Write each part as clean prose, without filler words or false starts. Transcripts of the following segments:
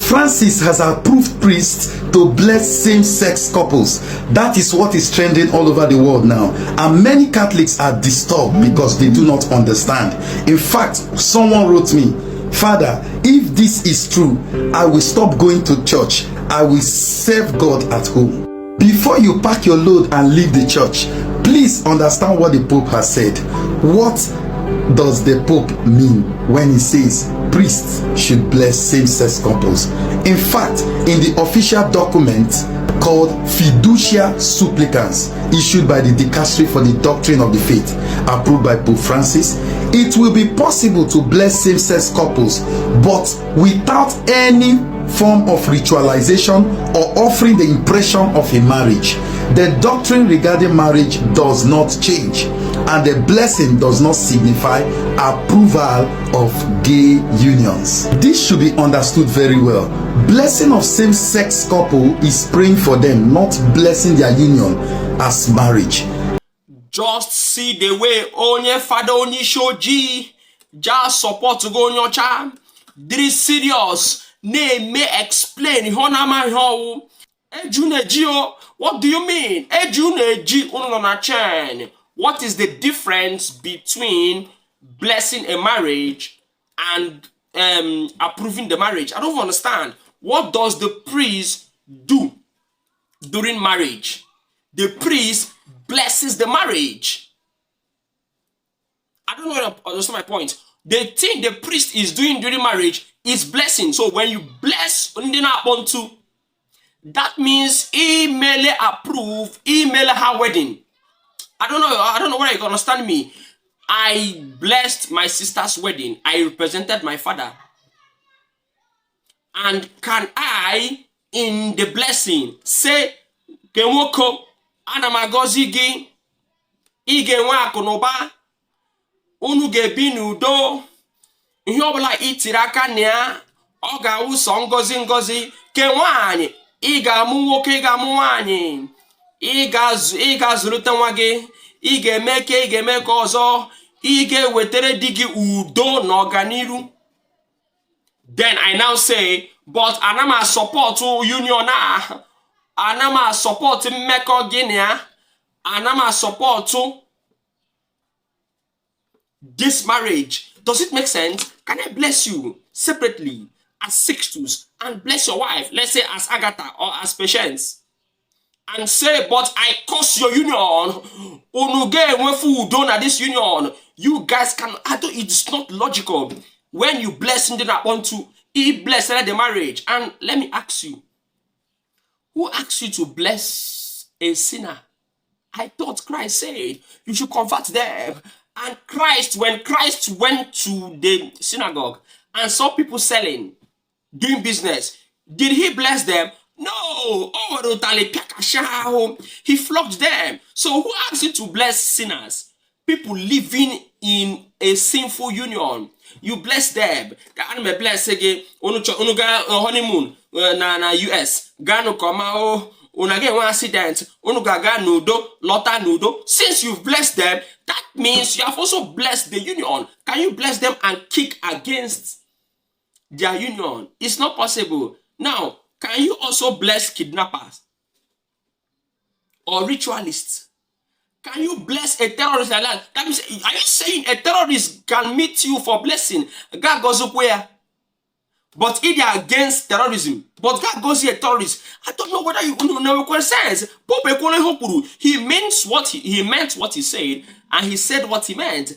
Francis has approved priests to bless same-sex couples. That is what is trending all over the world now. And many Catholics are disturbed because they do not understand. In fact, someone wrote me, "Father, if this is true, I will stop going to church. I will serve God at home." Before you pack your load and leave the church, please understand what the Pope has said. What does the Pope mean when he says priests should bless same-sex couples? In fact, in the official document called Fiducia Supplicans, issued by the Dicastery for the Doctrine of the Faith, approved by Pope Francis, it will be possible to bless same-sex couples, but without any form of ritualization or offering the impression of a marriage. The doctrine regarding marriage does not change, and the blessing does not signify approval of gay unions. This should be understood very well. Blessing of same-sex couple is praying for them, not blessing their union as marriage. Just see the way onye fada onye shoji just support to go on your charm. This serious name may explain honama how Ejunejio. What do you mean? Ejuneji unona chen. What is the difference between blessing a marriage and approving the marriage? I don't understand. What does the priest do during marriage? The priest blesses the marriage. I don't know if you understand my point. The thing the priest is doing during marriage is blessing. So when you bless Ikpo-Ntu, that means email approve, email her wedding. I don't know whether you can understand me. I blessed my sister's wedding. I represented my father. And can I, in the blessing, say, Kenwoko, Anamagozi gi, Ige nwa konoba, unu gebi n'udo, ihe ọbụla itiri aka na ya, ọ ga-awụsọ ngozi ngozi, ke nwaanyị, ị ga-amụ nwoke, ị ga-amụ nwaanyị, ị ga-azụlite nwa gị, ị ga-eme ka ọzọ, ị ga-ewetere di gị udo na ọganiru. Then I now say, but anama support union na, anama support mmekọ gị na, anama support this marriage. Does it make sense? Can I bless you separately as Sixtus and bless your wife, let's say as Agatha or as Patience, and say, but I curse your union. Onuge wefu udona this union. You guys can. It's not logical. When you bless Ikpo-Ntu, he blessed the marriage. And let me ask you, who asked you to bless a sinner? I thought Christ said you should convert them. And Christ, when Christ went to the synagogue and saw people selling, doing business, did he bless them? No. Oh, he flogged them. So who asked you to bless sinners? People living in a sinful union. You bless them. The bless again. Unuga honeymoon na US. Gano koma unage one accident. Unuga ga nudo lota nudo. Since you've blessed them, that means you have also blessed the union. Can you bless them and kick against their union? It's not possible. Now, can you also bless kidnappers or ritualists? Can you bless a terrorist like that? That means, are you saying a terrorist can meet you for blessing? God goes up where? But if they are against terrorism, but God goes here terrorist. I don't know whether you know what says. He meant what he said, and he said what he meant.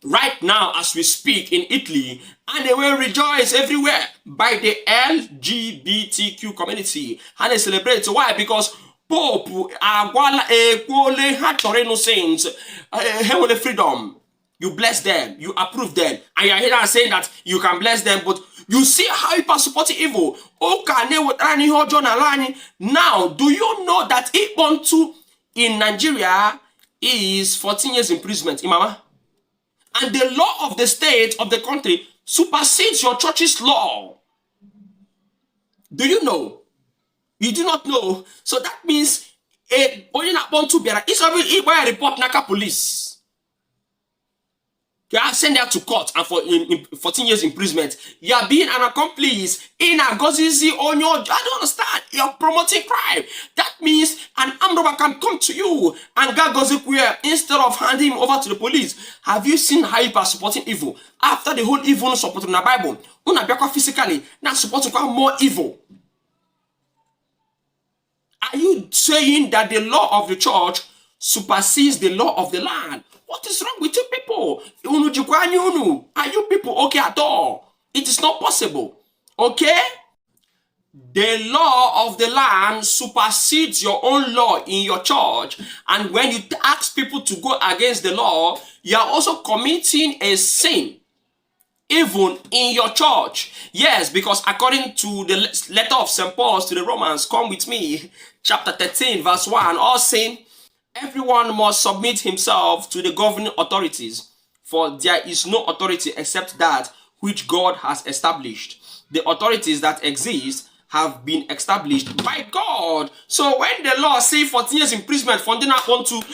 Right now, as we speak in Italy, and they will rejoice everywhere by the LGBTQ community, and they celebrate. Why? Because Pope saints, heavenly freedom. You bless them, you approve them, and you're here saying that you can bless them, but you see how people support evil. Now, do you know that Ikpo-Ntu in Nigeria is 14 years imprisonment, Imama? And the law of the state of the country supersedes your church's law. Do you know? You do not know. So that means Ikpo-Ntu it's a report naka police. You are sent there to court and for in 14 years imprisonment. You are being an accomplice in a gozizi on your. I don't understand. You are promoting crime. That means an armed robber can come to you and get gozi instead of handing him over to the police. Have you seen how you are supporting evil? After the whole evil supporting the Bible, una physically now supporting more evil. Are you saying that the law of the church supersedes the law of the land? What is wrong with you people? Are you people okay at all? It is not possible. Okay? The law of the land supersedes your own law in your church. And when you ask people to go against the law, you are also committing a sin. Even in your church. Yes, because according to the letter of St. Paul to the Romans, come with me, chapter 13, verse 1, all saying, everyone must submit himself to the governing authorities, for there is no authority except that which God has established. The authorities that exist have been established by God. So when the law say 14 years imprisonment for Ikpo-Ntu,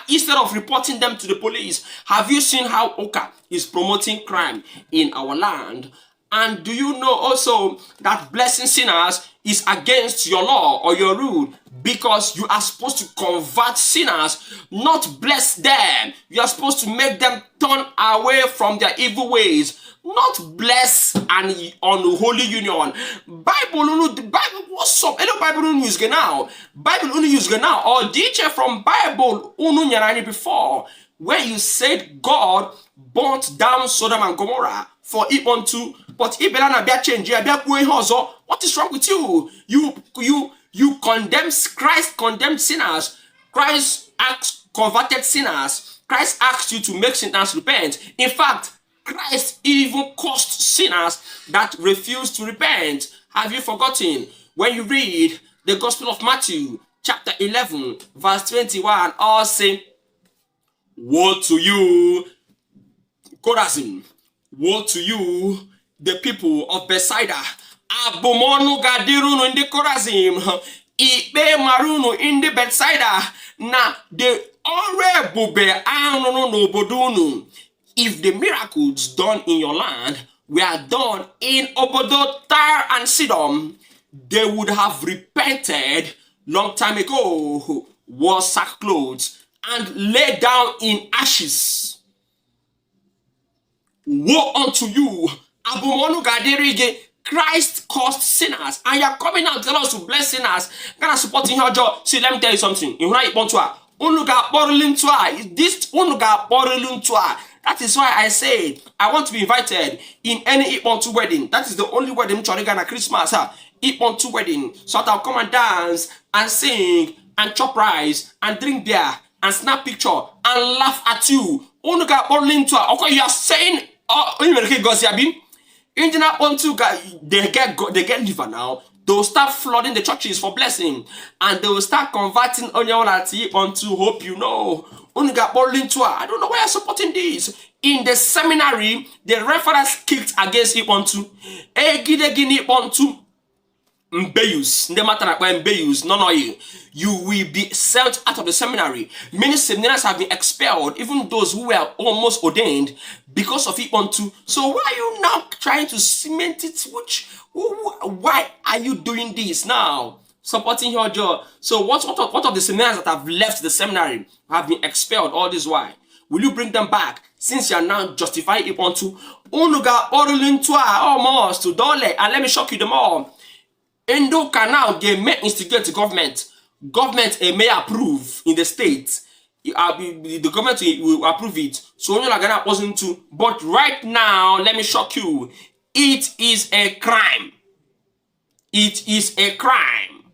instead of reporting them to the police, have you seen how Oka is promoting crime in our land? And do you know also that blessing sinners is against your law or your rule? Because you are supposed to convert sinners, not bless them. You are supposed to make them turn away from their evil ways, not bless and unholy union. Bible, what's up? Hello, Bible news now. Bible news now. Or DJ from Bible before, where you said God burnt down Sodom and Gomorrah for Ikpo-Ntu, but what is wrong with you? You condemn, Christ condemned sinners. Christ asked converted sinners. Christ asked you to make sinners repent. In fact, Christ even cursed sinners that refuse to repent. Have you forgotten? When you read the Gospel of Matthew, chapter 11, verse 21, all say, woe to you, Chorazin. Woe to you, the people of Bethsaida. Abomonu gadirunu in the Chorazin. Ikpe marunu in the Bethsaida. Na the orebube anunu n'obodunu. If the miracles done in your land were done in Obodo, Tyre, and Sidon, they would have repented long time ago, wore sackcloth, and lay down in ashes. Woe unto you, Abumonu Gaderige. Christ caused sinners, and you're coming out to tell us to bless sinners. Gonna supporting your job. See, let me tell you something. In Ikpo-Ntu, this that is why I say I want to be invited in any Ikpo-Ntu wedding. That is the only wedding Chorigana Christmas. Ikpo-Ntu wedding. So I'll come and dance and sing and chop rice and drink beer and snap picture and laugh at you. Okay, you are saying they get liver now. They'll start flooding the churches for blessing, and they will start converting onto hope you know. I don't know why you're supporting this. In the seminary, the reference kicked against Ikpo-Ntu. Ikpo-Ntu Mbeus, no matter when Mbeus, no, you will be sent out of the seminary. Many seminarians have been expelled, even those who were almost ordained because of Ikpo-Ntu. So why are you now trying to cement it? Why are you doing this now? Supporting your job. So what of the seminarians that have left the seminary have been expelled all this while? Will you bring them back since you are now justifying Ikpo-Ntu? Unuga orulintwa almost to dole, and let me shock you them all. Endo canal they may instigate the government. Government may approve in the state. The government will approve it. So you're not gonna wasn't to. But right now, let me shock you. It is a crime. It is a crime.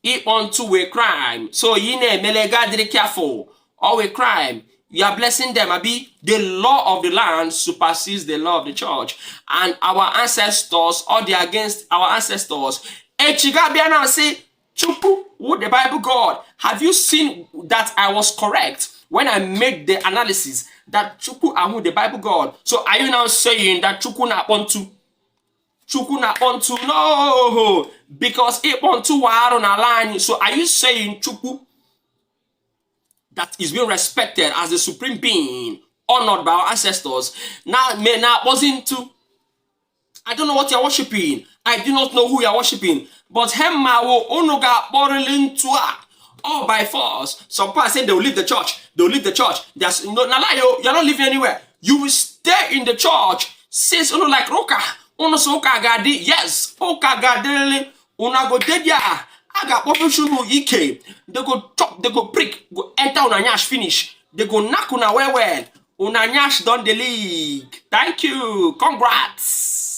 Ikpo-Ntu a crime. So you need to careful. Or a crime. You are blessing them. Abi, the law of the land supersedes the law of the church. And our ancestors, or they against our ancestors, Echigabia say, Chupu, what the Bible God. Have you seen that I was correct when I made the analysis that Chupu and who the Bible God? So are you now saying that Chuku na Ikpo-Ntu? Chuku na Ikpo-Ntu? No, because Ikpo-Ntu were on a line. So are you saying Chuku that is being respected as the supreme being honored by our ancestors. Now, wasn't to. I don't know what you're worshiping. I do not know who you're worshiping. But Hemma wo onuga borrowing to all by force. Some people say they will leave the church. They will leave the church. There's no you're not living anywhere. You will stay in the church. Says like Roka. So gadi. Yes. Oka gadeli. Una go dedia. Aga population ike. They go chop. They go prick. Go enter una nyash finish. They go knock una well. Una nyash done the league. Thank you. Congrats.